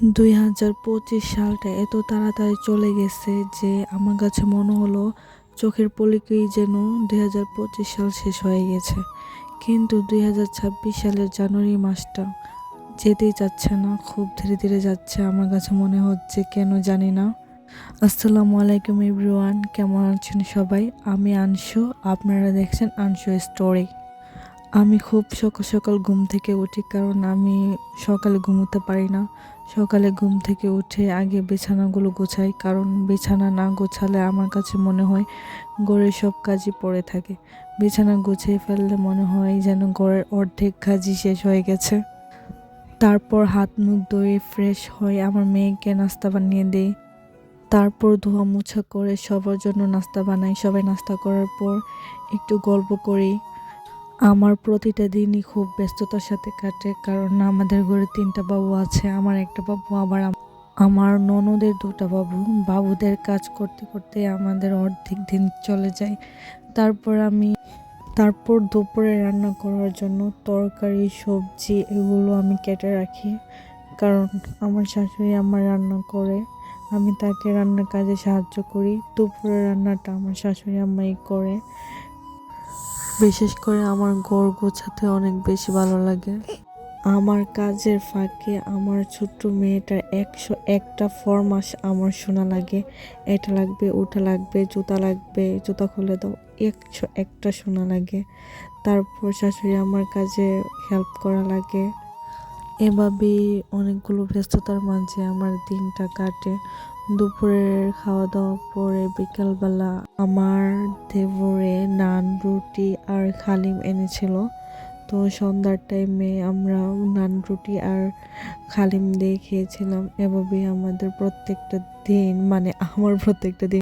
2025 সালটা এত তাড়াতাড়ি চলে গেছে যে আমার কাছে মনে হলো চোখের পলকেই যেন 2025 সাল শেষ হয়ে গেছে। কিন্তু 2026 সালের জানুয়ারি মাসটা যেতেই চাচ্ছে না, খুব ধীরে ধীরে যাচ্ছে। আমার কাছে মনে হচ্ছে, কেন জানি না। আসসালামু আলাইকুম এভরিওয়ান, কেমন আছেন সবাই? আমি আনশু, আপনারা দেখছেন আনশু স্টোরি। আমি খুব সকাল সকাল ঘুম থেকে উঠি, কারণ আমি সকালে ঘুমোতে পারি না। সকালে ঘুম থেকে উঠে আগে বিছানাগুলো গোছাই, কারণ বিছানা না গোছালে আমার কাছে মনে হয় ঘরের সব কাজই পড়ে থাকে। বিছানা গুছিয়ে ফেললে মনে হয় যেন ঘরের অর্ধেক কাজই শেষ হয়ে গেছে। তারপর হাত মুখ ধুয়ে ফ্রেশ হয়ে আমার মেয়েকে নাস্তা বানিয়ে দিই। তারপর ধোয়া মোছা করে সবার জন্য নাস্তা বানাই। সবাই নাস্তা করার পর একটু গল্প করি। আমার প্রতিটা দিনই খুব ব্যস্ততার সাথে কাটে, কারণ আমাদের ঘরে 3টা বাবু আছে। আমার একটা বাবু, আবার আমার ননদের 2টা বাবু। বাবুদের কাজ করতে করতে আমাদের অর্ধেক দিন চলে যায়। তারপর দুপুরে রান্না করার জন্য তরকারি সবজি এগুলো আমি কেটে রাখি, কারণ আমার শাশুড়ি আমার রান্না করে, আমি তাকে রান্নার কাজে সাহায্য করি। দুপুরের রান্নাটা আমার শাশুড়ি আম্মাই করে। বিশেষ করে আমার ঘর গোছাতে অনেক বেশি ভালো লাগে। আমার কাজের ফাঁকে আমার ছোট্ট মেয়েটার 101টা ফরমাস আমার শোনা লাগে। এটা লাগবে, ওটা লাগবে, জুতা লাগবে, জুতা খুলে দাও, 101টা শোনা লাগে। তারপর শাশুড়ি আমার কাজে হেল্প করা লাগে। এভাবেই অনেকগুলো ব্যস্ততার মাঝে আমার দিনটা কাটে। দুপুরের খাওয়া দাওয়া পরে বিকালবেলা আমার দেবরে নান, রুটি আর হালিম এনেছিল। তো সন্ধ্যার টাইমে আমরা নান, রুটি আর হালিম দিয়ে খেয়েছিলাম। এভাবেই আমাদের প্রত্যেকটা দিন, মানে আমার প্রত্যেকটা দিন